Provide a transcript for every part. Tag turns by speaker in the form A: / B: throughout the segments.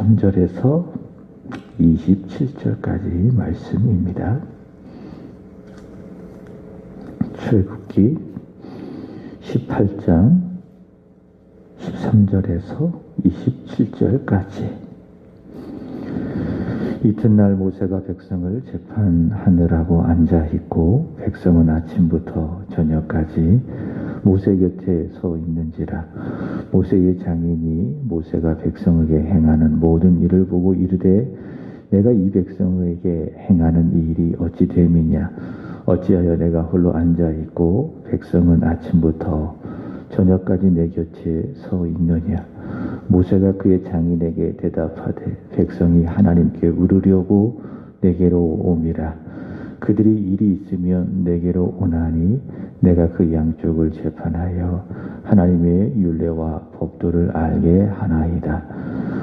A: 13절에서 27절까지 말씀입니다. 출애굽기 18장 13절에서 27절까지. 이튿날 모세가 백성을 재판하느라고 앉아있고 백성은 아침부터 저녁까지 모세 곁에 서 있는지라. 모세의 장인이 모세가 백성에게 행하는 모든 일을 보고 이르되 내가 이 백성에게 행하는 이 일이 어찌 됨이냐. 어찌하여 내가 홀로 앉아있고 백성은 아침부터 저녁까지 내 곁에 서 있느냐. 모세가 그의 장인에게 대답하되 백성이 하나님께 물으려고 내게로 옴이라. 그들이 일이 있으면 내게로 오나니 내가 그 양쪽을 재판하여 하나님의 율례와 법도를 알게 하나이다.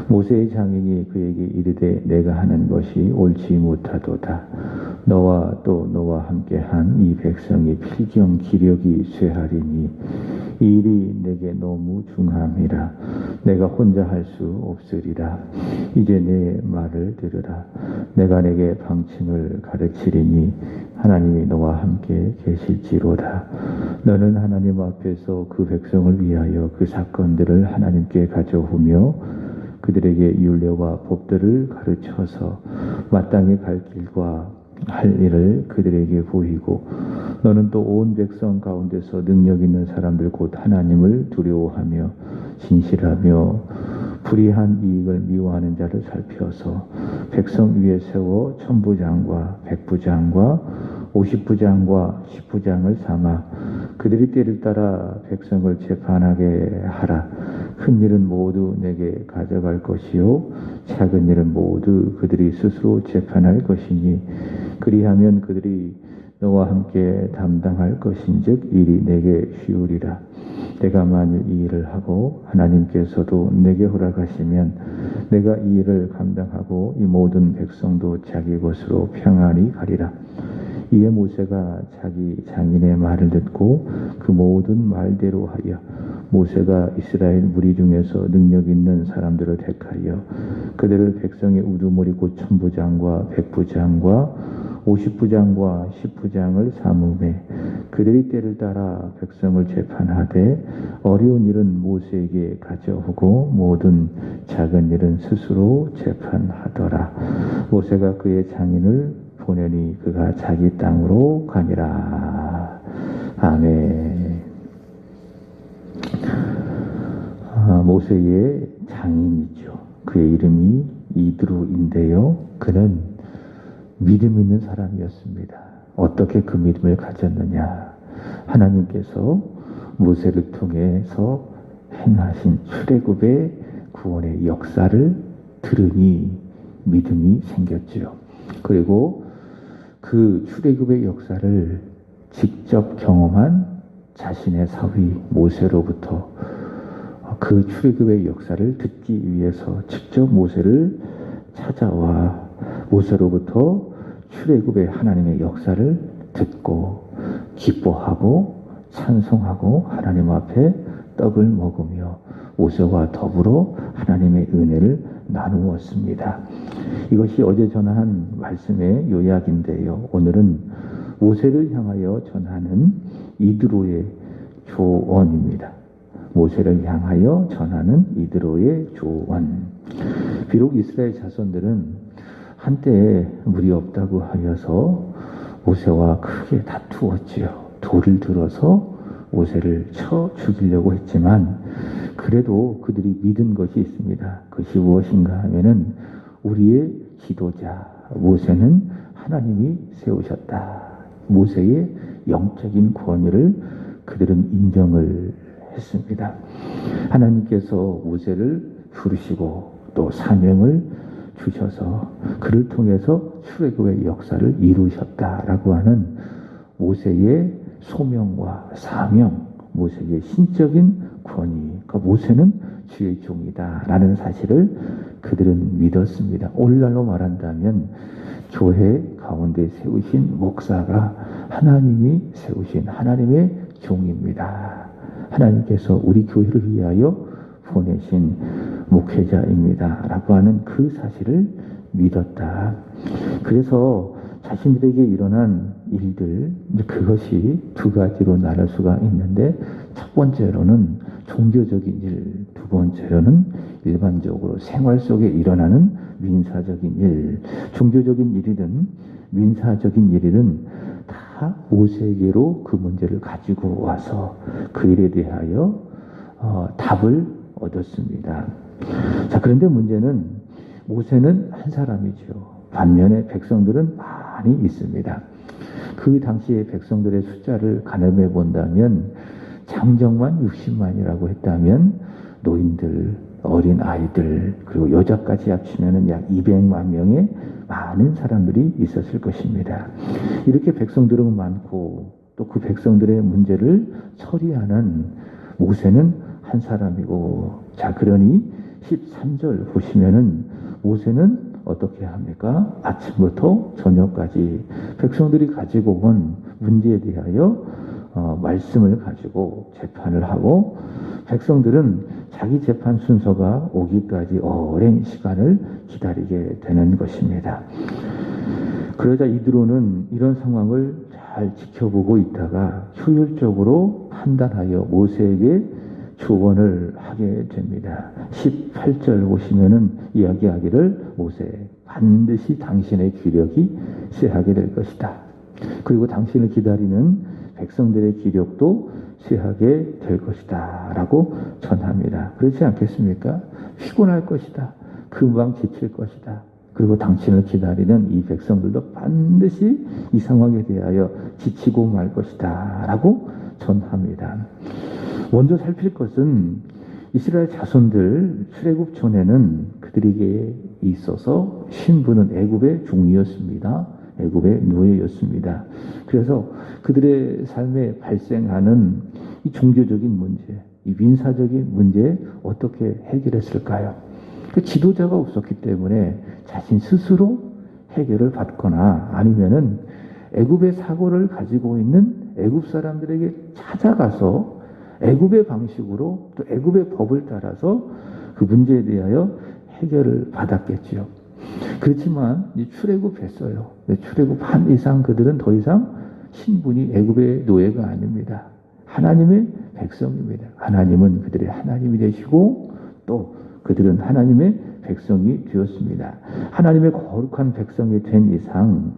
A: 모세의 장인이 그에게 이르되 내가 하는 것이 옳지 못하도다. 너와 또 너와 함께한 이 백성이 필경 기력이 쇠하리니 이 일이 내게 너무 중함이라. 내가 혼자 할 수 없으리라. 이제 내 말을 들으라. 내가 내게 방침을 가르치리니 하나님이 너와 함께 계실지로다. 너는 하나님 앞에서 그 백성을 위하여 그 사건들을 하나님께 가져오며 그들에게 율례와 법들을 가르쳐서 마땅히 갈 길과 할 일을 그들에게 보이고 너는 또 온 백성 가운데서 능력 있는 사람들 곧 하나님을 두려워하며 진실하며 불의한 이익을 미워하는 자를 살펴서 백성 위에 세워 천부장과 백부장과 50부장과 10부장을 삼아 그들이 때를 따라 백성을 재판하게 하라. 큰 일은 모두 내게 가져갈 것이요 작은 일은 모두 그들이 스스로 재판할 것이니 그리하면 그들이 너와 함께 담당할 것인즉 일이 내게 쉬우리라. 내가 만일 이 일을 하고 하나님께서도 내게 허락하시면 내가 이 일을 감당하고 이 모든 백성도 자기 곳으로 평안히 가리라. 이에 모세가 자기 장인의 말을 듣고 그 모든 말대로 하여 모세가 이스라엘 무리 중에서 능력 있는 사람들을 택하여 그들을 백성의 우두머리 곧 천부장과 백부장과 50부장과 10부장을 삼음해 그들이 때를 따라 백성을 재판하되 어려운 일은 모세에게 가져오고 모든 작은 일은 스스로 재판하더라. 모세가 그의 장인을 보내니 그가 자기 땅으로 가니라. 아멘. 모세의 장인이죠. 그의 이름이 이드로인데요. 그는 믿음 있는 사람이었습니다. 어떻게 그 믿음을 가졌느냐. 하나님께서 모세를 통해서 행하신 출애굽의 구원의 역사를 들으니 믿음이 생겼죠. 그리고 그 출애굽의 역사를 직접 경험한 자신의 사위 모세로부터 그 출애굽의 역사를 듣기 위해서 직접 모세를 찾아와 모세로부터 출애굽의 하나님의 역사를 듣고 기뻐하고 찬송하고 하나님 앞에 떡을 먹으며 모세와 더불어 하나님의 은혜를 나누었습니다. 이것이 어제 전한 말씀의 요약인데요. 오늘은 모세를 향하여 전하는 이드로의 조언입니다. 모세를 향하여 전하는 이드로의 조언. 비록 이스라엘 자손들은 한때 물이 없다고 하여서 모세와 크게 다투었지요. 돌을 들어서 모세를 쳐 죽이려고 했지만 그래도 그들이 믿은 것이 있습니다. 그것이 무엇인가 하면은 우리의 지도자 모세는 하나님이 세우셨다. 모세의 영적인 권위를 그들은 인정을 했습니다. 하나님께서 모세를 부르시고 또 사명을 주셔서 그를 통해서 출애굽의 역사를 이루셨다라고 하는 모세의 소명과 사명, 모세의 신적인 권위, 그러니까 모세는 주의 종이다라는 사실을 그들은 믿었습니다. 오늘날로 말한다면 교회 가운데 세우신 목사가 하나님이 세우신 하나님의 종입니다. 하나님께서 우리 교회를 위하여 보내신 목회자입니다. 라고 하는 그 사실을 믿었다. 그래서 자신들에게 일어난 일들, 그것이 두 가지로 나눌 수가 있는데, 첫 번째로는 종교적인 일, 두 번째로는 일반적으로 생활 속에 일어나는 민사적인 일. 종교적인 일이든 민사적인 일이든 다 모세에게로 그 문제를 가지고 와서 그 일에 대하여 답을 얻었습니다. 자, 그런데 문제는 모세는 한 사람이죠. 반면에 백성들은 많이 있습니다. 그 당시의 백성들의 숫자를 가늠해 본다면 장정만 60만이라고 했다면 노인들, 어린 아이들, 그리고 여자까지 합치면 약 200만 명의 많은 사람들이 있었을 것입니다. 이렇게 백성들은 많고 또 그 백성들의 문제를 처리하는 모세는 한 사람이고, 자, 그러니 13절 보시면은 모세는 어떻게 합니까? 아침부터 저녁까지 백성들이 가지고 온 문제에 대하여 말씀을 가지고 재판을 하고, 백성들은 자기 재판 순서가 오기까지 오랜 시간을 기다리게 되는 것입니다. 그러자 이드로는 이런 상황을 잘 지켜보고 있다가 효율적으로 판단하여 모세에게 조언을 하게 됩니다. 18절 보시면은 이야기하기를, 모세, 반드시 당신의 기력이 쇠하게 될 것이다. 그리고 당신을 기다리는 백성들의 기력도 쇠하게 될 것이다 라고 전합니다. 그렇지 않겠습니까? 피곤할 것이다. 금방 지칠 것이다. 그리고 당신을 기다리는 이 백성들도 반드시 이 상황에 대하여 지치고 말 것이다 라고 전합니다. 먼저 살필 것은 이스라엘 자손들 출애굽 전에는 그들에게 있어서 신분은 애굽의 종이었습니다. 애굽의 노예였습니다. 그래서 그들의 삶에 발생하는 이 종교적인 문제, 이 민사적인 문제 어떻게 해결했을까요? 그 지도자가 없었기 때문에 자신 스스로 해결을 받거나 아니면은 애굽의 사고를 가지고 있는 애굽 사람들에게 찾아가서 애굽의 방식으로 또 애굽의 법을 따라서 그 문제에 대하여 해결을 받았겠지요. 그렇지만 출애굽했어요. 출애굽한 이상 그들은 더 이상 신분이 애굽의 노예가 아닙니다. 하나님의 백성입니다. 하나님은 그들의 하나님이 되시고 또 그들은 하나님의 백성이 되었습니다. 하나님의 거룩한 백성이 된 이상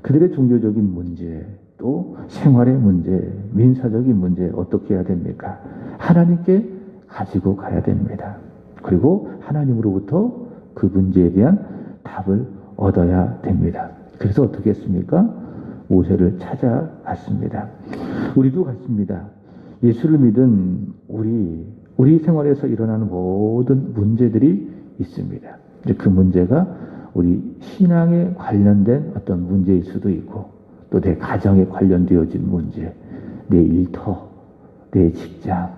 A: 그들의 종교적인 문제, 또 생활의 문제, 민사적인 문제 어떻게 해야 됩니까? 하나님께 가지고 가야 됩니다. 그리고 하나님으로부터 그 문제에 대한 답을 얻어야 됩니다. 그래서 어떻게 했습니까? 모세를 찾아갔습니다. 우리도 같습니다. 예수를 믿은 우리 생활에서 일어나는 모든 문제들이 있습니다. 그 문제가 우리 신앙에 관련된 어떤 문제일 수도 있고, 또 내 가정에 관련되어진 문제, 내 일터, 내 직장,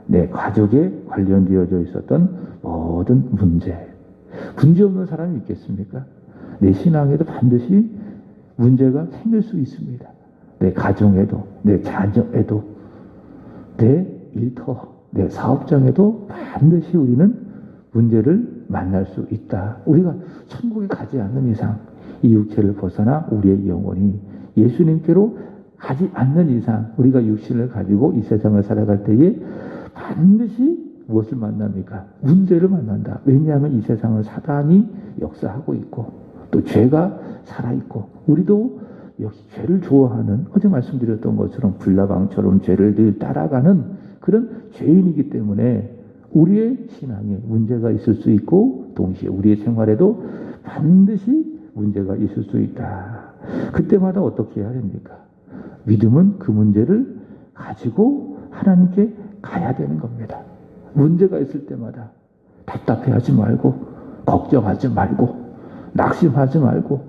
A: 내 가족에 관련되어져 있었던 모든 문제. 문제 없는 사람이 있겠습니까? 내 신앙에도 반드시 문제가 생길 수 있습니다. 내 가정에도, 내 자녀에도, 내 일터, 내 사업장에도 반드시 우리는 문제를 만날 수 있다. 우리가 천국에 가지 않는 이상 이 육체를 벗어나 우리의 영혼이 예수님께로 가지 않는 이상 우리가 육신을 가지고 이 세상을 살아갈 때에 반드시 무엇을 만납니까? 문제를 만난다. 왜냐하면 이 세상은 사단이 역사하고 있고 또 죄가 살아있고 우리도 역시 죄를 좋아하는, 어제 말씀드렸던 것처럼 불나방처럼 죄를 늘 따라가는 그런 죄인이기 때문에 우리의 신앙에 문제가 있을 수 있고 동시에 우리의 생활에도 반드시 문제가 있을 수 있다. 그때마다 어떻게 해야 됩니까? 믿음은 그 문제를 가지고 하나님께 가야 되는 겁니다. 문제가 있을 때마다 답답해하지 말고 걱정하지 말고 낙심하지 말고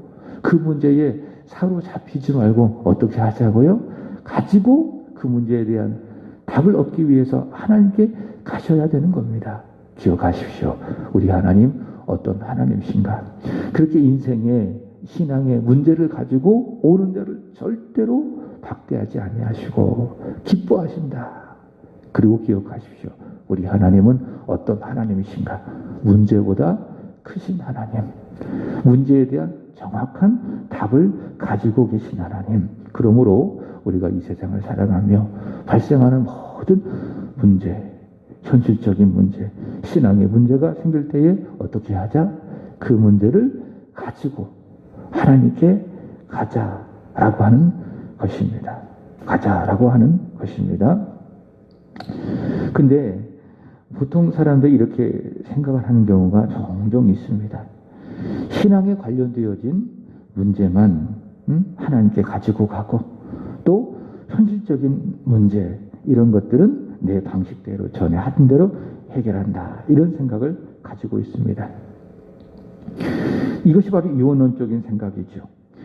A: 그 문제에 사로잡히지 말고 어떻게 하자고요? 가지고 그 문제에 대한 답을 얻기 위해서 하나님께 가셔야 되는 겁니다. 기억하십시오. 우리 하나님 어떤 하나님이신가? 그렇게 인생의 신앙의 문제를 가지고 오는 자를 절대로 박대하지 아니하시고 기뻐하신다. 그리고 기억하십시오. 우리 하나님은 어떤 하나님이신가? 문제보다 크신 하나님, 문제에 대한 정확한 답을 가지고 계신 하나님. 그러므로 우리가 이 세상을 살아가며 발생하는 모든 문제, 현실적인 문제, 신앙의 문제가 생길 때에 어떻게 하자? 그 문제를 가지고 하나님께 가자라고 하는 것입니다. 가자라고 하는 것입니다. 근데 보통 사람들이 이렇게 생각을 하는 경우가 종종 있습니다. 신앙에 관련되어진 문제만 하나님께 가지고 가고, 또 현실적인 문제 이런 것들은 내 방식대로, 전에 하던 대로 해결한다, 이런 생각을 가지고 있습니다. 이것이 바로 이원론적인 생각이죠.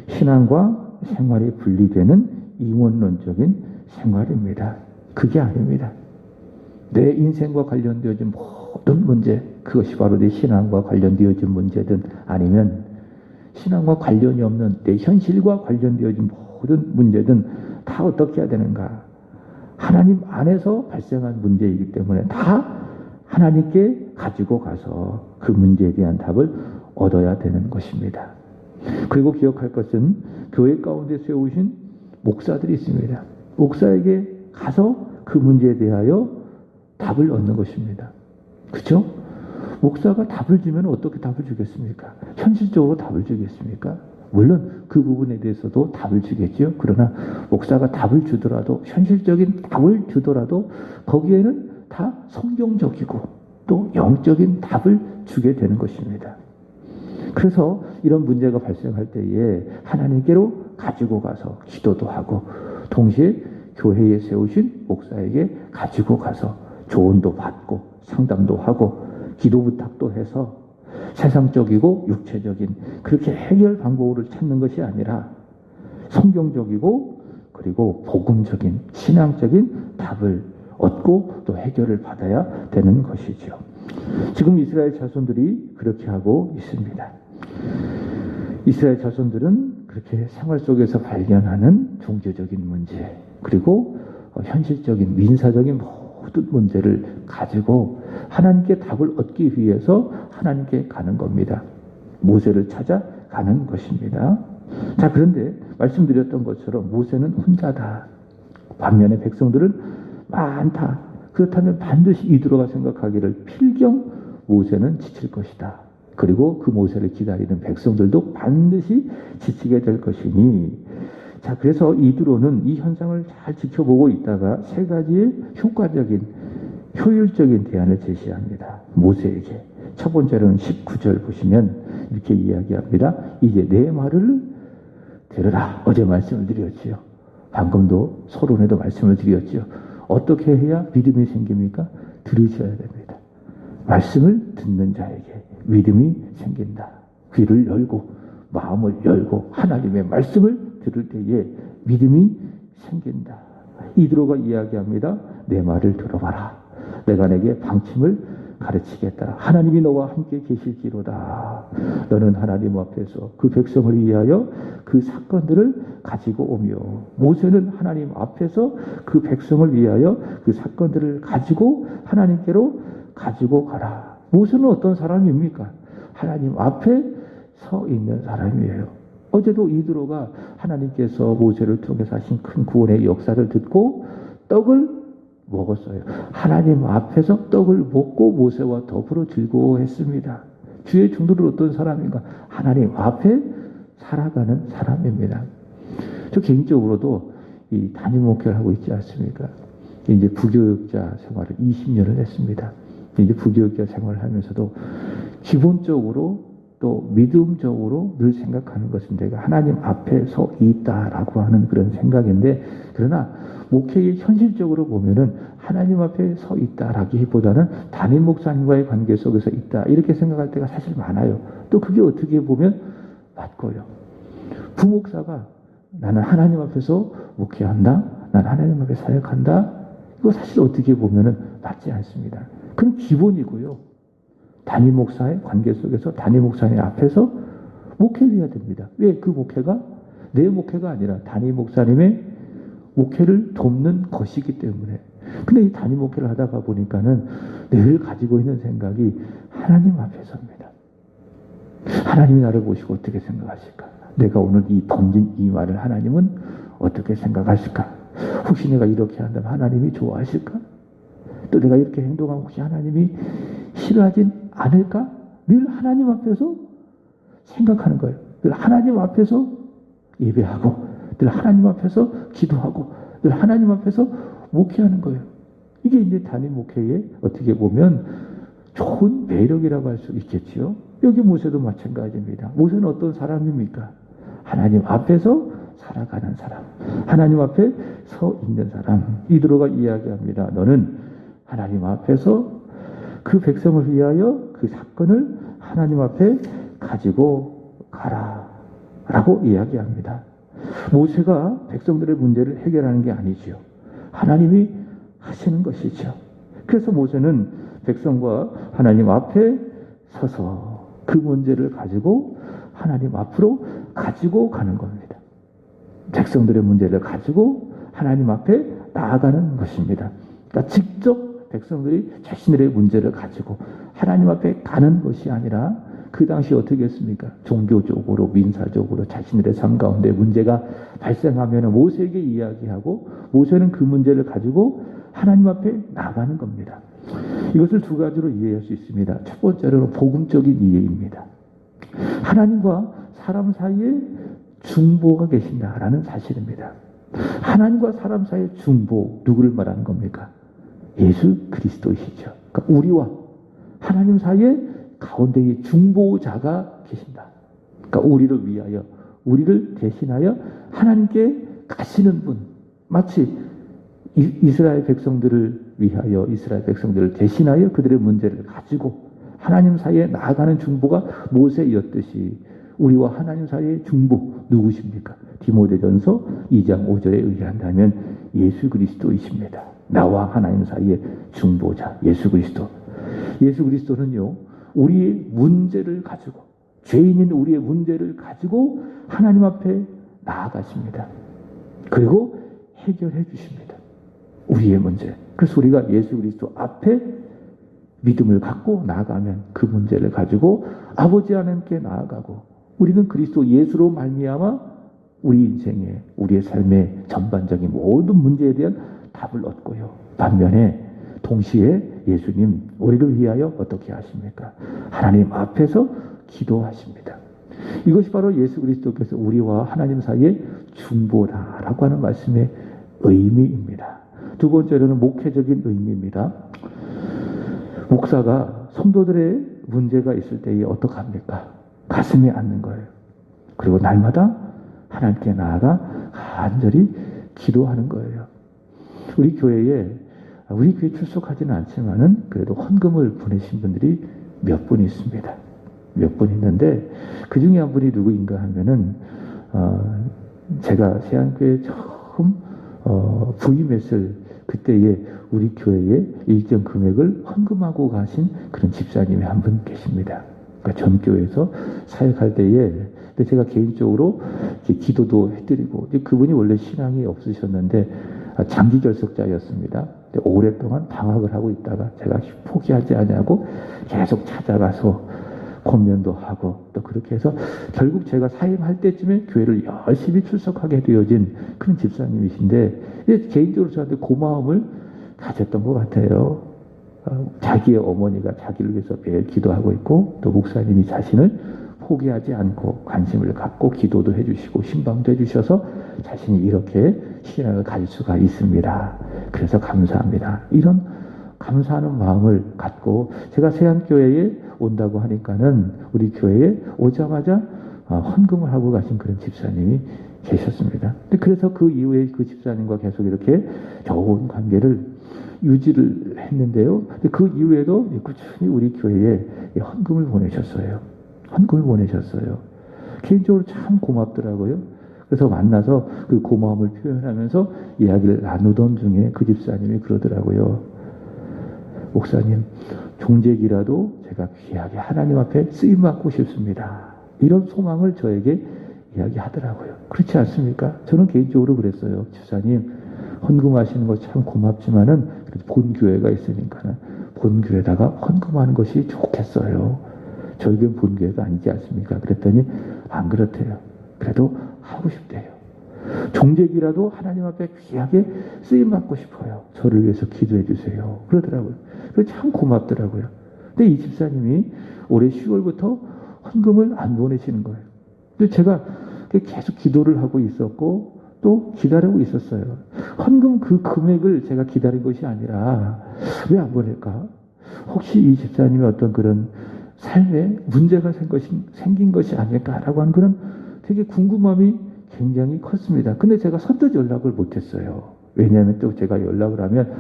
A: 신앙과 생활이 분리되는 이원론적인 생활입니다. 그게 아닙니다. 내 인생과 관련되어진 모든 문제, 그것이 바로 내 신앙과 관련되어진 문제든 아니면 신앙과 관련이 없는 내 현실과 관련되어진 모든 문제든 다 어떻게 해야 되는가? 하나님 안에서 발생한 문제이기 때문에 다 하나님께 가지고 가서 그 문제에 대한 답을 얻어야 되는 것입니다. 그리고 기억할 것은 교회 가운데 세우신 목사들이 있습니다. 목사에게 가서 그 문제에 대하여 답을 얻는 것입니다. 그렇죠? 목사가 답을 주면 어떻게 답을 주겠습니까? 현실적으로 답을 주겠습니까? 물론 그 부분에 대해서도 답을 주겠죠. 그러나 목사가 답을 주더라도, 현실적인 답을 주더라도 거기에는 다 성경적이고 또 영적인 답을 주게 되는 것입니다. 그래서 이런 문제가 발생할 때에 하나님께로 가지고 가서 기도도 하고, 동시에 교회에 세우신 목사에게 가지고 가서 조언도 받고 상담도 하고 기도 부탁도 해서 세상적이고 육체적인 그렇게 해결 방법을 찾는 것이 아니라 성경적이고 그리고 복음적인 신앙적인 답을 얻고 또 해결을 받아야 되는 것이죠. 지금 이스라엘 자손들이 그렇게 하고 있습니다. 이스라엘 자손들은 그렇게 생활 속에서 발견하는 종교적인 문제, 그리고 현실적인 민사적인 모든 문제를 가지고 하나님께 답을 얻기 위해서 하나님께 가는 겁니다. 모세를 찾아 가는 것입니다. 자, 그런데 말씀드렸던 것처럼 모세는 혼자다. 반면에 백성들은 많다. 그렇다면 반드시 이드로가 생각하기를 필경 모세는 지칠 것이다. 그리고 그 모세를 기다리는 백성들도 반드시 지치게 될 것이니, 자, 그래서 이드로는 이 현상을 잘 지켜보고 있다가 세 가지의 효과적인, 효율적인 대안을 제시합니다. 모세에게. 첫 번째로는 19절 보시면 이렇게 이야기합니다. 이제 내 말을 들으라. 어제 말씀을 드렸지요. 방금도 서론에도 말씀을 드렸지요. 어떻게 해야 믿음이 생깁니까? 들으셔야 됩니다. 말씀을 듣는 자에게 믿음이 생긴다. 귀를 열고 마음을 열고 하나님의 말씀을 들을 때에 믿음이 생긴다. 이드로가 이야기합니다. 내 말을 들어봐라. 내가 내게 방침을 가르치겠다. 하나님이 너와 함께 계실지로다. 너는 하나님 앞에서 그 백성을 위하여 그 사건들을 가지고 오며, 모세는 하나님 앞에서 그 백성을 위하여 그 사건들을 가지고 하나님께로 가지고 가라. 모세는 어떤 사람입니까? 하나님 앞에 서 있는 사람이에요. 어제도 이드로가 하나님께서 모세를 통해서 하신 큰 구원의 역사를 듣고 떡을 먹었어요. 하나님 앞에서 떡을 먹고 모세와 더불어 즐거워했습니다. 주의 종들은 어떤 사람인가? 하나님 앞에 살아가는 사람입니다. 저 개인적으로도 이 담임 목회를 하고 있지 않습니까? 이제 부교육자 생활을 20년을 했습니다. 이제 부교육자 생활을 하면서도 기본적으로 또 믿음적으로 늘 생각하는 것은 내가 하나님 앞에 서 있다라고 하는 그런 생각인데, 그러나 목회의 현실적으로 보면은 하나님 앞에 서 있다라기보다는 담임 목사님과의 관계 속에서 있다, 이렇게 생각할 때가 사실 많아요. 또 그게 어떻게 보면 맞고요. 부목사가 나는 하나님 앞에서 목회한다, 나는 하나님 앞에 사역한다, 이거 사실 어떻게 보면은 맞지 않습니다. 그건 기본이고요. 담임 목사의 관계 속에서 담임 목사님 앞에서 목회를 해야 됩니다. 왜? 그 목회가 내 목회가 아니라 담임 목사님의 목회를 돕는 것이기 때문에 근데 이 담임 목회를 하다가 보니까는 늘 가지고 있는 생각이 하나님 앞에서입니다. 하나님이 나를 보시고 어떻게 생각하실까? 내가 오늘 이 던진 이 말을 하나님은 어떻게 생각하실까? 혹시 내가 이렇게 한다면 하나님이 좋아하실까? 또 내가 이렇게 행동하면 혹시 하나님이 싫어하진 않을까? 늘 하나님 앞에서 생각하는 거예요. 늘 하나님 앞에서 예배하고, 늘 하나님 앞에서 기도하고, 늘 하나님 앞에서 목회하는 거예요. 이게 이제 담임 목회의 어떻게 보면 좋은 매력이라고 할 수 있겠지요. 여기 모세도 마찬가지입니다. 모세는 어떤 사람입니까? 하나님 앞에서 살아가는 사람, 하나님 앞에 서 있는 사람. 이드로가 이야기합니다. 너는 하나님 앞에서 그 백성을 위하여 그 사건을 하나님 앞에 가지고 가라 라고 이야기합니다. 모세가 백성들의 문제를 해결하는 게 아니지요. 하나님이 하시는 것이죠. 그래서 모세는 백성과 하나님 앞에 서서 그 문제를 가지고 하나님 앞으로 가지고 가는 겁니다. 백성들의 문제를 가지고 하나님 앞에 나아가는 것입니다. 그러니까 직접 백성들이 자신들의 문제를 가지고 하나님 앞에 가는 것이 아니라 그 당시 어떻게 했습니까? 종교적으로 민사적으로 자신들의 삶 가운데 문제가 발생하면 모세에게 이야기하고 모세는 그 문제를 가지고 하나님 앞에 나가는 겁니다. 이것을 두 가지로 이해할 수 있습니다. 첫 번째로 복음적인 이해입니다. 하나님과 사람 사이에 중보가 계신다라는 사실입니다. 하나님과 사람 사이의 중보, 누구를 말하는 겁니까? 예수 그리스도이시죠. 그러니까 우리와 하나님 사이에 가운데에 중보자가 계신다. 그러니까 우리를 위하여, 우리를 대신하여 하나님께 가시는 분, 마치 이스라엘 백성들을 위하여, 이스라엘 백성들을 대신하여 그들의 문제를 가지고 하나님 사이에 나아가는 중보가 모세였듯이 우리와 하나님 사이의 중보 누구십니까? 디모데전서 2장 5절에 의한다면 예수 그리스도이십니다. 나와 하나님 사이의 중보자 예수 그리스도. 예수 그리스도는요, 우리의 문제를 가지고, 죄인인 우리의 문제를 가지고 하나님 앞에 나아가십니다. 그리고 해결해 주십니다. 우리의 문제. 그래서 우리가 예수 그리스도 앞에 믿음을 갖고 나아가면 그 문제를 가지고 아버지 하나님께 나아가고, 우리는 그리스도 예수로 말미암아 우리 인생에, 우리의 삶의 전반적인 모든 문제에 대한 답을 얻고요. 반면에 동시에 예수님 우리를 위하여 어떻게 하십니까? 하나님 앞에서 기도하십니다. 이것이 바로 예수 그리스도께서 우리와 하나님 사이의 중보다라고 하는 말씀의 의미입니다. 두 번째로는 목회적인 의미입니다. 목사가 성도들의 문제가 있을 때에 어떻게 합니까? 가슴에 안는 거예요. 그리고 날마다 하나님께 나아가 간절히 기도하는 거예요. 우리 교회 출석하지는 않지만은 그래도 헌금을 보내신 분들이 몇 분 있습니다. 몇 분 있는데 그 중에 한 분이 누구인가 하면은 제가 세안교회 처음 부임했을 그때에 우리 교회에 일정 금액을 헌금하고 가신 그런 집사님이 한 분 계십니다. 그러니까 전교에서 사역할 때에 제가 개인적으로 기도도 해드리고, 그분이 원래 신앙이 없으셨는데 장기 결석자였습니다. 오랫동안 방학을 하고 있다가 제가 포기하지 않냐고 계속 찾아가서 권면도 하고 또 그렇게 해서 결국 제가 사임할 때쯤에 교회를 열심히 출석하게 되어진 그런 집사님이신데, 개인적으로 저한테 고마움을 가졌던 것 같아요. 자기의 어머니가 자기를 위해서 매일 기도하고 있고, 또 목사님이 자신을 포기하지 않고 관심을 갖고 기도도 해주시고 신방도 해주셔서 자신이 이렇게 신앙을 가질 수가 있습니다. 그래서 감사합니다. 이런 감사하는 마음을 갖고 제가 세안교회에 온다고 하니까는 우리 교회에 오자마자 헌금을 하고 가신 그런 집사님이 계셨습니다. 그래서 그 이후에 그 집사님과 계속 이렇게 좋은 관계를 유지를 했는데요. 그 이후에도 꾸준히 우리 교회에 헌금을 보내셨어요. 헌금을 보내셨어요. 개인적으로 참 고맙더라고요. 그래서 만나서 그 고마움을 표현하면서 이야기를 나누던 중에 그 집사님이 그러더라고요. 목사님, 종직이라도 제가 귀하게 하나님 앞에 쓰임받고 싶습니다. 이런 소망을 저에게 이야기하더라고요. 그렇지 않습니까? 저는 개인적으로 그랬어요. 집사님, 헌금하시는 거 참 고맙지만은 그래도 본 교회가 있으니까는 본 교회에다가 헌금하는 것이 좋겠어요. 저희 교회는 본 교회가 아니지 않습니까? 그랬더니 안 그렇대요. 그래도 하고 싶대요. 종직이라도 하나님 앞에 귀하게 쓰임받고 싶어요. 저를 위해서 기도해 주세요. 그러더라고요. 그래서 참 고맙더라고요. 근데 이 집사님이 올해 10월부터 헌금을 안 보내시는 거예요. 그래서 제가 계속 기도를 하고 있었고 또 기다리고 있었어요. 헌금 그 금액을 제가 기다린 것이 아니라 왜 안 보낼까? 혹시 이 집사님이 어떤 그런 삶에 문제가 생긴 것이 아닐까라고 하는 그런 되게 궁금함이 굉장히 컸습니다. 근데 제가 선뜻 연락을 못했어요. 왜냐하면 또 제가 연락을 하면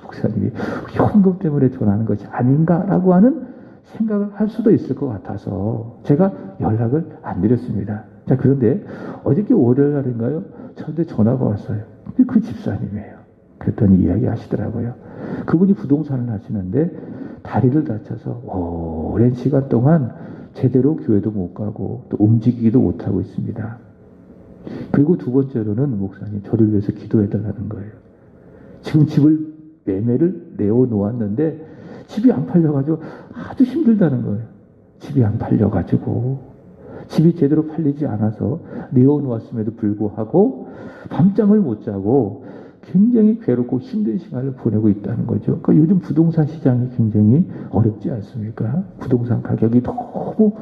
A: 목사님이 헌금 때문에 전하는 것이 아닌가라고 하는 생각을 할 수도 있을 것 같아서 제가 연락을 안 드렸습니다. 자, 그런데 어저께 월요일 날인가요? 저한테 전화가 왔어요. 근데 그 집사님이에요. 그랬더니 이야기 하시더라고요. 그분이 부동산을 하시는데 다리를 다쳐서 오랜 시간 동안 제대로 교회도 못 가고 또 움직이기도 못하고 있습니다. 그리고 두 번째로는 목사님 저를 위해서 기도해달라는 거예요. 지금 집을 매매를 내어놓았는데 집이 안 팔려가지고 아주 힘들다는 거예요. 집이 안 팔려가지고 집이 제대로 팔리지 않아서 내어놓았음에도 불구하고 밤잠을 못 자고 굉장히 괴롭고 힘든 시간을 보내고 있다는 거죠. 그러니까 요즘 부동산 시장이 굉장히 어렵지 않습니까? 부동산 가격이 너무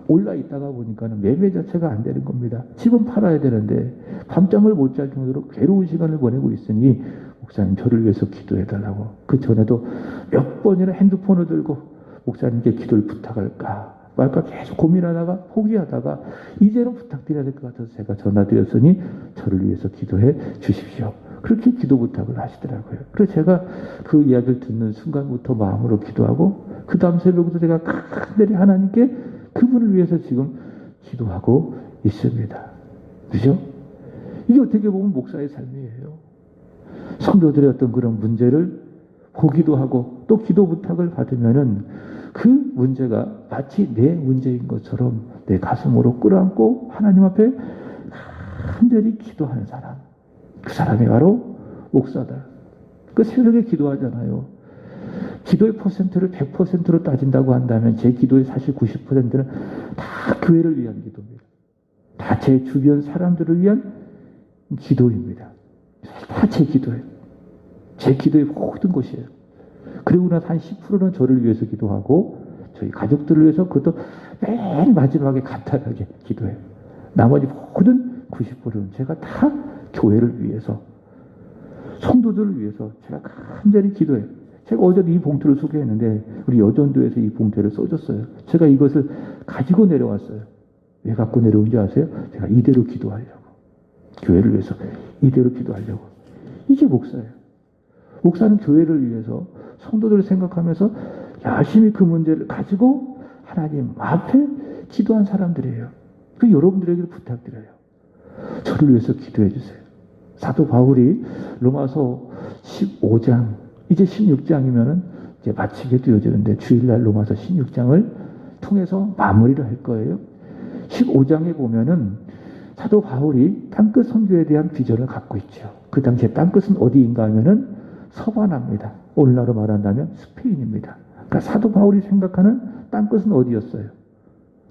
A: 올라 있다가 보니까는 매매 자체가 안 되는 겁니다. 집은 팔아야 되는데 밤잠을 못 잘 정도로 괴로운 시간을 보내고 있으니 목사님 저를 위해서 기도해 달라고. 그 전에도 몇 번이나 핸드폰을 들고 목사님께 기도를 부탁할까 말까 계속 고민하다가 포기하다가 이제는 부탁드려야 될 것 같아서 제가 전화드렸으니 저를 위해서 기도해 주십시오. 그렇게 기도 부탁을 하시더라고요. 그래서 제가 그 이야기를 듣는 순간부터 마음으로 기도하고 그 다음 새벽부터 제가 간절히 하나님께 그분을 위해서 지금 기도하고 있습니다. 그죠? 이게 어떻게 보면 목사의 삶이에요. 성도들의 어떤 그런 문제를 보기도 하고 또 기도 부탁을 받으면은 그 문제가 마치 내 문제인 것처럼 내 가슴으로 끌어안고 하나님 앞에 간절히 기도하는 사람. 그 사람이 바로 목사다. 그 새벽에 기도하잖아요. 기도의 퍼센트를 100%로 따진다고 한다면 제 기도의 사실 90%는 다 교회를 위한 기도입니다. 다 제 주변 사람들을 위한 기도입니다. 다 제 기도예요. 제 기도의 모든 것이에요. 그리고 나서 한 10%는 저를 위해서 기도하고 저희 가족들을 위해서 그것도 맨 마지막에 간단하게 기도해요. 나머지 모든 90%는 제가 다 교회를 위해서 성도들을 위해서 제가 간절히 기도해요. 제가 어제 이 봉투를 소개했는데 우리 여전도에서 이 봉투를 써줬어요. 제가 이것을 가지고 내려왔어요. 왜 갖고 내려온지 아세요? 제가 이대로 기도하려고. 교회를 위해서 이대로 기도하려고. 이게 목사예요. 목사는 교회를 위해서 성도들을 생각하면서 열심히 그 문제를 가지고 하나님 앞에 기도한 사람들이에요. 그 여러분들에게도 부탁드려요. 저를 위해서 기도해 주세요. 사도 바울이 로마서 15장, 이제 16장이면은 이제 마치게 되어지는데 주일날 로마서 16장을 통해서 마무리를 할 거예요. 15장에 보면은 사도 바울이 땅끝 선교에 대한 비전을 갖고 있죠. 그 당시에 땅끝은 어디인가 하면은 서바나입니다. 오늘날로 말한다면 스페인입니다. 그러니까 사도 바울이 생각하는 땅끝은 어디였어요?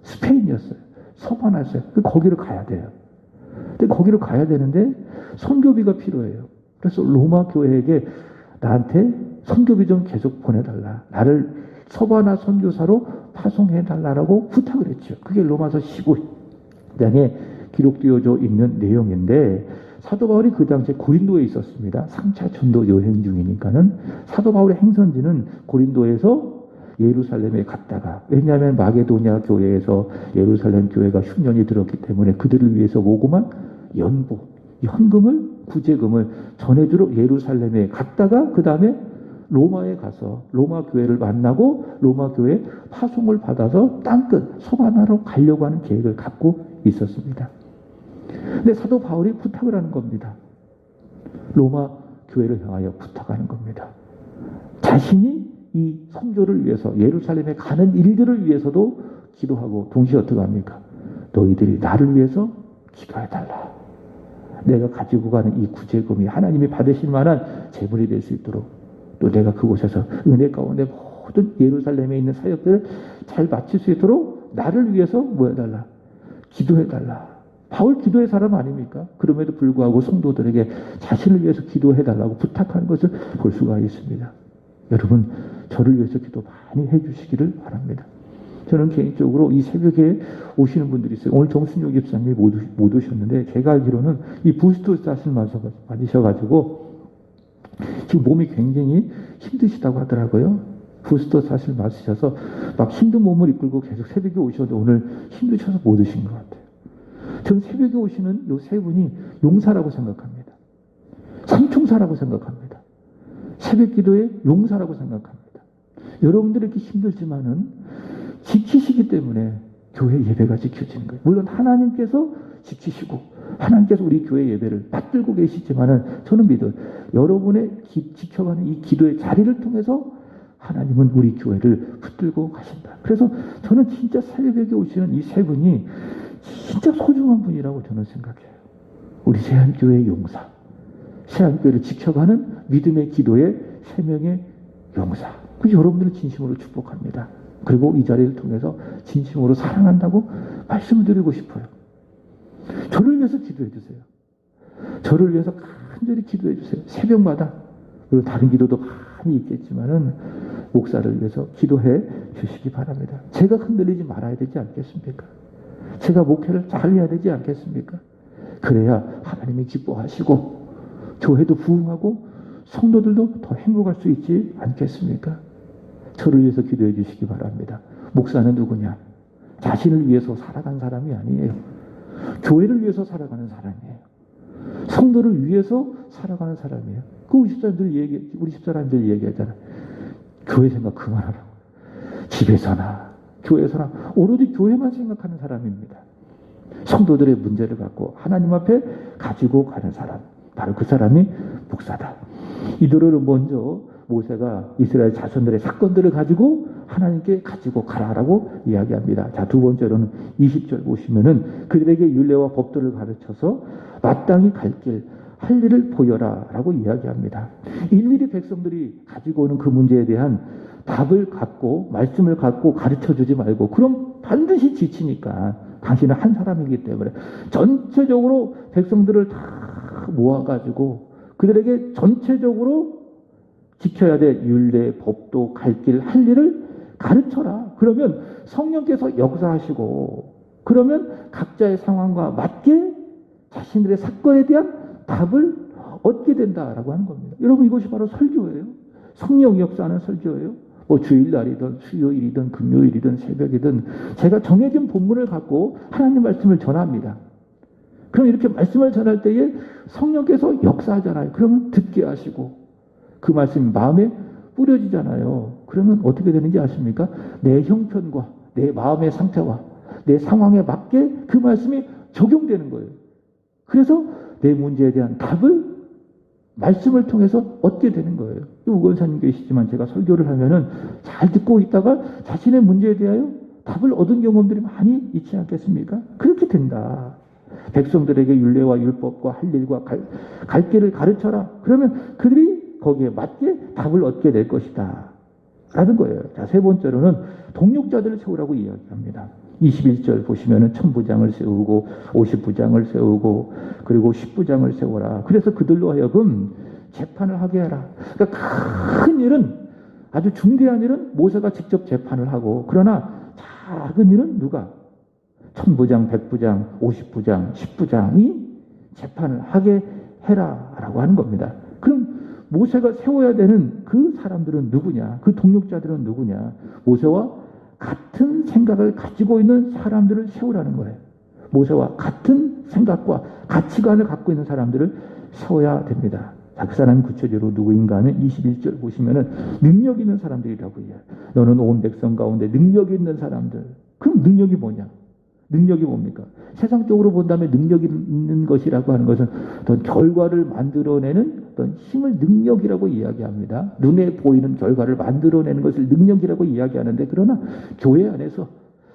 A: 스페인이었어요. 서바나였어요. 거기로 가야 돼요. 근데 거기로 가야 되는데 선교비가 필요해요. 그래서 로마 교회에게 나한테 선교비 좀 계속 보내달라. 나를 서바나 선교사로 파송해달라고 부탁을 했죠. 그게 로마서 15장에 기록되어져 있는 내용인데 사도 바울이 그 당시에 고린도에 있었습니다. 3차 전도 여행 중이니까는 사도 바울의 행선지는 고린도에서 예루살렘에 갔다가, 왜냐하면 마게도냐 교회에서 예루살렘 교회가 흉년이 들었기 때문에 그들을 위해서 모금한 연보, 현금을, 구제금을 전해주러 예루살렘에 갔다가 그 다음에 로마에 가서 로마 교회를 만나고 로마 교회 파송을 받아서 땅끝 서바나로 가려고 하는 계획을 갖고 있었습니다. 근데 사도 바울이 부탁을 하는 겁니다. 로마 교회를 향하여 부탁하는 겁니다. 자신이 이 선교를 위해서 예루살렘에 가는 일들을 위해서도 기도하고 동시에 어떻게 합니까? 너희들이 나를 위해서 기도해달라. 내가 가지고 가는 이 구제금이 하나님이 받으실 만한 재물이 될 수 있도록, 또 내가 그곳에서 은혜 가운데 모든 예루살렘에 있는 사역들을 잘 마칠 수 있도록 나를 위해서 뭐 해달라? 기도해달라. 바울 기도의 사람 아닙니까? 그럼에도 불구하고 성도들에게 자신을 위해서 기도해달라고 부탁하는 것을 볼 수가 있습니다. 여러분, 저를 위해서 기도 많이 해주시기를 바랍니다. 저는 개인적으로 이 새벽에 오시는 분들이 있어요. 오늘 정순용 집사님이 못 오셨는데, 제가 알기로는 이 부스터 샷을 맞으셔가지고 지금 몸이 굉장히 힘드시다고 하더라고요. 부스터 샷을 맞으셔서 막 힘든 몸을 이끌고 계속 새벽에 오셔도 오늘 힘드셔서 못 오신 것 같아요. 저는 새벽에 오시는 이 세 분이 용사라고 생각합니다. 삼총사라고 생각합니다. 새벽 기도의 용사라고 생각합니다. 여러분들이 이렇게 힘들지만은 지키시기 때문에 교회 예배가 지켜지는 거예요. 물론 하나님께서 지키시고 하나님께서 우리 교회 예배를 받들고 계시지만은 저는 믿어요. 여러분의 지켜가는 이 기도의 자리를 통해서 하나님은 우리 교회를 붙들고 가신다. 그래서 저는 진짜 새벽에 오시는 이 세 분이 진짜 소중한 분이라고 저는 생각해요. 우리 세안교회의 용사, 세안교회를 지켜가는 믿음의 기도의 세 명의 용사. 그 여러분들을 진심으로 축복합니다. 그리고 이 자리를 통해서 진심으로 사랑한다고 말씀을 드리고 싶어요. 저를 위해서 기도해 주세요. 저를 위해서 간절히 기도해 주세요. 새벽마다. 그리고 다른 기도도 많이 있겠지만은 목사를 위해서 기도해 주시기 바랍니다. 제가 흔들리지 말아야 되지 않겠습니까? 제가 목회를 잘 해야 되지 않겠습니까? 그래야 하나님이 기뻐하시고 교회도 부흥하고 성도들도 더 행복할 수 있지 않겠습니까? 저를 위해서 기도해 주시기 바랍니다. 목사는 누구냐? 자신을 위해서 살아간 사람이 아니에요. 교회를 위해서 살아가는 사람이에요. 성도를 위해서 살아가는 사람이에요. 우리 집사람들 얘기하잖아요. 교회 생각 그만하라고. 집에서나 교회에서나 오로지 교회만 생각하는 사람입니다. 성도들의 문제를 갖고 하나님 앞에 가지고 가는 사람, 바로 그 사람이 목사다. 이들을 먼저 모세가 이스라엘 자손들의 사건들을 가지고 하나님께 가지고 가라라고 이야기합니다. 자, 두 번째로는 20절 보시면은 그들에게 율례와 법도를 가르쳐서 마땅히 갈 길, 할 일을 보여라 라고 이야기합니다. 일일이 백성들이 가지고 오는 그 문제에 대한 답을 갖고 말씀을 갖고 가르쳐 주지 말고, 그럼 반드시 지치니까 당신은 한 사람이기 때문에 전체적으로 백성들을 다 모아가지고 그들에게 전체적으로 지켜야 될 율례, 법도, 갈 길, 할 일을 가르쳐라. 그러면 성령께서 역사하시고, 그러면 각자의 상황과 맞게 자신들의 사건에 대한 답을 얻게 된다라고 하는 겁니다. 여러분, 이것이 바로 설교예요. 성령 역사하는 설교예요. 뭐 주일날이든 수요일이든 금요일이든 새벽이든 제가 정해진 본문을 갖고 하나님 말씀을 전합니다. 그럼 이렇게 말씀을 전할 때에 성령께서 역사하잖아요. 그러면 듣게 하시고 그 말씀이 마음에 뿌려지잖아요. 그러면 어떻게 되는지 아십니까? 내 형편과 내 마음의 상태와 내 상황에 맞게 그 말씀이 적용되는 거예요. 그래서 내 문제에 대한 답을 말씀을 통해서 얻게 되는 거예요. 우건사님 계시지만 제가 설교를 하면은 잘 듣고 있다가 자신의 문제에 대하여 답을 얻은 경험들이 많이 있지 않겠습니까? 그렇게 된다. 백성들에게 율례와 율법과 할 일과 갈 길을 가르쳐라. 그러면 그들이 거기에 맞게 답을 얻게 될 것이다 라는 거예요. 자, 세 번째로는 동력자들을 세우라고 이야기합니다. 21절 보시면은 1000부장을 세우고 50부장을 세우고 그리고 10부장을 세워라. 그래서 그들로 하여금 재판을 하게 하라. 그러니까 큰 일은, 아주 중대한 일은 모세가 직접 재판을 하고, 그러나 작은 일은 누가? 1000부장, 100부장, 50부장, 10부장이 재판을 하게 해라 라고 하는 겁니다. 그럼 모세가 세워야 되는 그 사람들은 누구냐? 그 동력자들은 누구냐? 모세와 같은 생각을 가지고 있는 사람들을 세우라는 거예요. 모세와 같은 생각과 가치관을 갖고 있는 사람들을 세워야 됩니다. 자, 그 사람이 구체적으로 누구인가 하면 21절 보시면은 능력 있는 사람들이라고 해요. 너는 온 백성 가운데 능력 있는 사람들. 그럼 능력이 뭐냐? 능력이 뭡니까? 세상적으로 본다면 능력 있는 것이라고 하는 것은 어떤 결과를 만들어내는 어떤 힘을 능력이라고 이야기합니다. 눈에 보이는 결과를 만들어내는 것을 능력이라고 이야기하는데, 그러나 교회 안에서,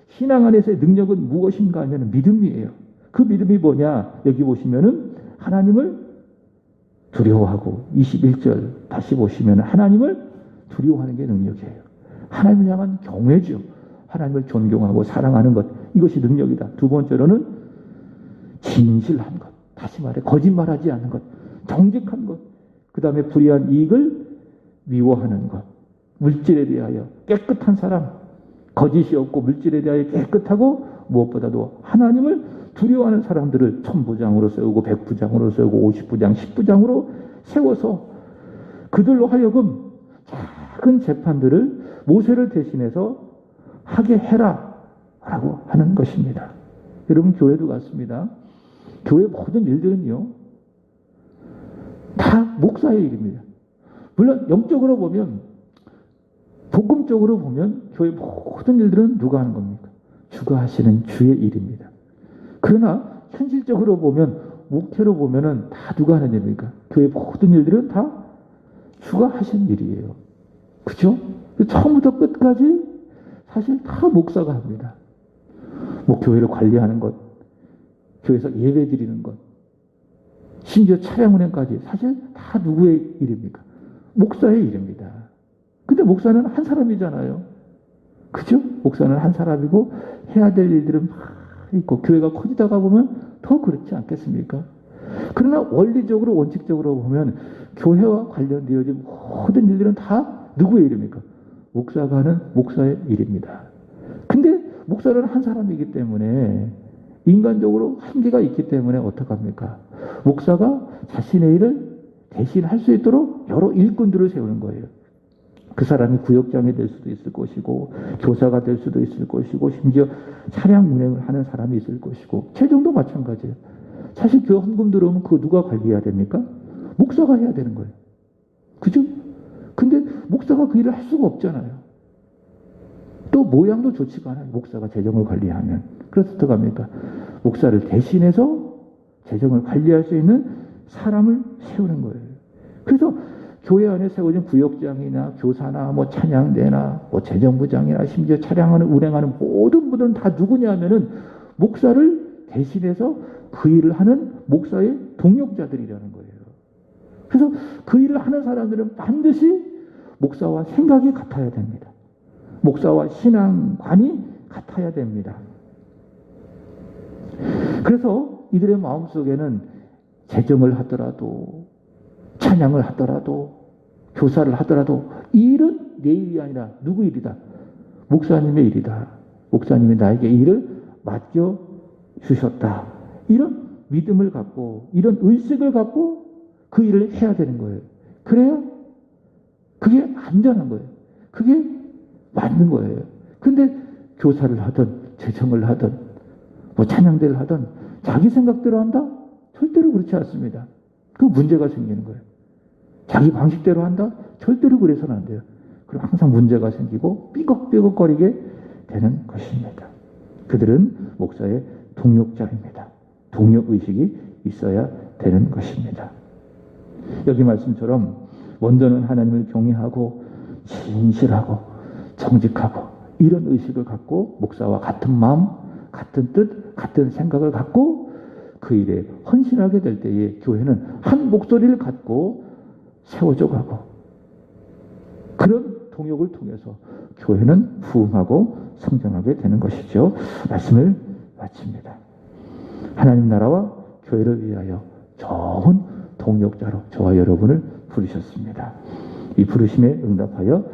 A: 신앙 안에서의 능력은 무엇인가 하면 믿음이에요. 그 믿음이 뭐냐? 여기 보시면은 하나님을 두려워하고 21절 다시 보시면 하나님을 두려워하는 게 능력이에요. 하나님을 향한 경외죠. 하나님을 존경하고 사랑하는 것, 이것이 능력이다. 두 번째로는 진실한 것, 다시 말해 거짓말하지 않는 것, 정직한 것, 그 다음에 불의한 이익을 미워하는 것, 물질에 대하여 깨끗한 사람, 거짓이 없고 물질에 대하여 깨끗하고 무엇보다도 하나님을 두려워하는 사람들을 천부장으로 세우고 백부장으로 세우고 50부장, 10부장으로 세워서 그들로 하여금 작은 재판들을 모세를 대신해서 하게 해라 라고 하는 것입니다. 여러분, 교회도 같습니다. 교회 모든 일들은요 다 목사의 일입니다. 물론 영적으로 보면, 복음적으로 보면 교회 모든 일들은 누가 하는 겁니까? 주가 하시는 주의 일입니다. 그러나 현실적으로 보면, 목회로 보면은 다 누가 하는 일입니까? 교회 모든 일들은 다 주가 하신 일이에요. 그죠? 처음부터 끝까지 사실 다 목사가 합니다. 뭐 교회를 관리하는 것, 교회에서 예배 드리는 것, 심지어 차량 운행까지 사실 다 누구의 일입니까? 목사의 일입니다. 근데 목사는 한 사람이잖아요. 그죠? 목사는 한 사람이고 해야 될 일들은 막 있고, 교회가 커지다가 보면 더 그렇지 않겠습니까? 그러나 원리적으로, 원칙적으로 보면 교회와 관련되어진 모든 일들은 다 누구의 일입니까? 목사가 하는 목사의 일입니다. 근데 목사는 한 사람이기 때문에, 인간적으로 한계가 있기 때문에 어떡합니까? 목사가 자신의 일을 대신 할 수 있도록 여러 일꾼들을 세우는 거예요. 그 사람이 구역장이 될 수도 있을 것이고, 교사가 될 수도 있을 것이고, 심지어 차량 운행을 하는 사람이 있을 것이고, 재정도 마찬가지예요. 사실 교회 헌금 들어오면 그거 누가 관리해야 됩니까? 목사가 해야 되는 거예요. 그죠? 근데 목사가 그 일을 할 수가 없잖아요. 또 모양도 좋지가 않아요. 목사가 재정을 관리하면. 그래서 어떡합니까? 목사를 대신해서 재정을 관리할 수 있는 사람을 세우는 거예요. 그래서 교회 안에 세워진 구역장이나 교사나 뭐 찬양대나 뭐 재정부장이나 심지어 차량을 운행하는 모든 분들은 다 누구냐 하면은 목사를 대신해서 그 일을 하는 목사의 동력자들이라는 거예요. 그래서 그 일을 하는 사람들은 반드시 목사와 생각이 같아야 됩니다. 목사와 신앙관이 같아야 됩니다. 그래서 이들의 마음속에는 재정을 하더라도, 찬양을 하더라도, 교사를 하더라도 이 일은 내 일이 아니라 누구 일이다? 목사님의 일이다. 목사님이 나에게 이 일을 맡겨주셨다. 이런 믿음을 갖고, 이런 의식을 갖고 그 일을 해야 되는 거예요. 그래야 그게 안전한 거예요. 그게 맞는 거예요. 근데 교사를 하든 재정을 하든 뭐 찬양대를 하든 자기 생각대로 한다? 절대로 그렇지 않습니다. 그 문제가 생기는 거예요. 자기 방식대로 한다? 절대로 그래서는 안 돼요. 그럼 항상 문제가 생기고 삐걱삐걱거리게 되는 것입니다. 그들은 목사의 동력자입니다. 동력의식이 있어야 되는 것입니다. 여기 말씀처럼 먼저는 하나님을 경외하고 진실하고 정직하고 이런 의식을 갖고 목사와 같은 마음, 같은 뜻, 같은 생각을 갖고 그 일에 헌신하게 될 때에 교회는 한 목소리를 갖고 세워져 가고, 그런 동역을 통해서 교회는 부흥하고 성장하게 되는 것이죠. 말씀을 마칩니다. 하나님 나라와 교회를 위하여 좋은 동역자로 저와 여러분을 부르셨습니다. 이 부르심에 응답하여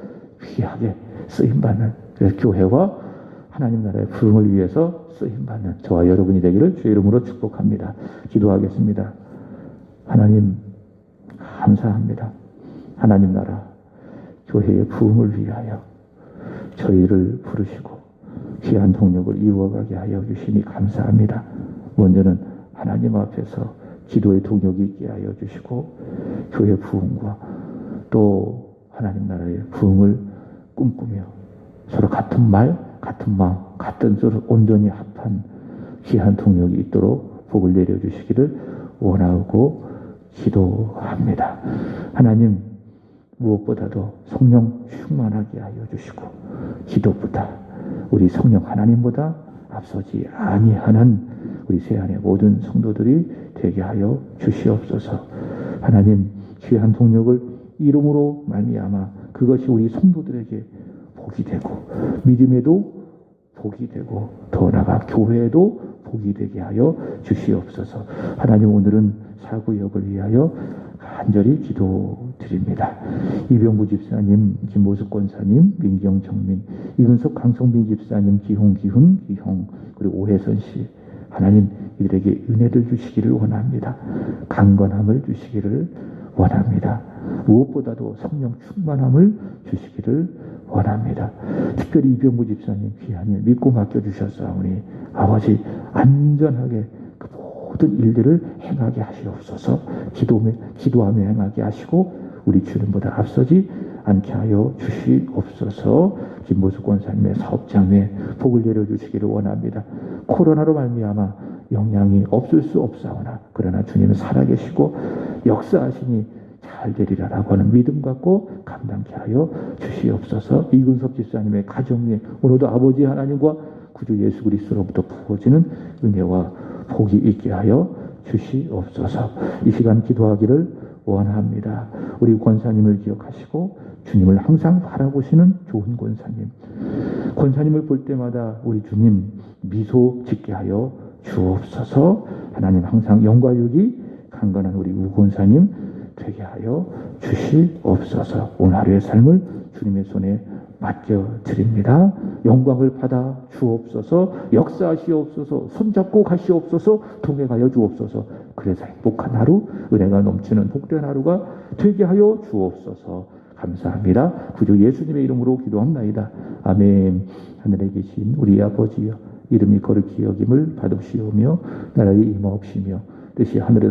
A: 귀하게 쓰임받는, 그래서 교회와 하나님 나라의 부흥을 위해서 쓰임받는 저와 여러분이 되기를 주의 이름으로 축복합니다. 기도하겠습니다. 하나님 감사합니다. 하나님 나라 교회의 부흥을 위하여 저희를 부르시고 귀한 동력을 이루어가게 하여 주시니 감사합니다. 먼저는 하나님 앞에서 기도의 동력이 있게 하여 주시고 교회 부흥과 또 하나님 나라의 부흥을 꿈꾸며 서로 같은 말, 같은 마음, 같은 뜻을 온전히 합한 귀한 동력이 있도록 복을 내려주시기를 원하고 기도합니다. 하나님 무엇보다도 성령 충만하게 하여 주시고 기도보다 우리 성령 하나님보다 앞서지 아니하는 우리 세안의 모든 성도들이 되게 하여 주시옵소서. 하나님, 귀한 동력을 이름으로 말미암아 그것이 우리 성도들에게 복이 되고 믿음에도 복이 되고 더 나아가 교회에도 복이 되게 하여 주시옵소서. 하나님, 오늘은 사구역을 위하여 간절히 기도드립니다. 이병구 집사님, 김모숙 권사님, 민경 정민, 이근석 강성빈 집사님, 기홍 그리고 오혜선 씨, 하나님 이들에게 은혜를 주시기를 원합니다. 강건함을 주시기를 원합니다. 무엇보다도 성령 충만함을 주시기를 원합니다. 특별히 이병구 집사님 귀한 일 믿고 맡겨주셨사오니 아버지 안전하게 그 모든 일들을 행하게 하시옵소서. 기도하며 행하게 하시고 우리 주님보다 앞서지 않게 하여 주시옵소서. 김모숙 권사님의 사업장에 복을 내려주시기를 원합니다. 코로나로 말미암아 영향이 없을 수 없사오나 그러나 주님은 살아계시고 역사하시니 잘 되리라라고 하는 믿음 갖고 감당케 하여 주시옵소서. 이근석 집사님의 가정 위에 오늘도 아버지 하나님과 구주 예수 그리스도로부터 부어지는 은혜와 복이 있게 하여 주시옵소서. 이 시간 기도하기를 원합니다. 우리 권사님을 기억하시고 주님을 항상 바라보시는 좋은 권사님을 볼 때마다 우리 주님 미소 짓게 하여 주옵소서. 하나님, 항상 영과 육이 강건한 우리 우 권사님 되게 하여 주시옵소서. 오늘 하루의 삶을 주님의 손에 맡겨드립니다. 영광을 받아 주옵소서. 역사하시옵소서. 손잡고 가시옵소서. 동행하여 주옵소서. 그래서 행복한 하루, 은혜가 넘치는 복된 하루가 되게 하여 주옵소서. 감사합니다. 구주 예수님의 이름으로 기도합나이다. 아멘. 하늘에 계신 우리 아버지여, 이름이 거룩히 여김을 받으시오며 나라의 임하옵시며 뜻이 하늘에서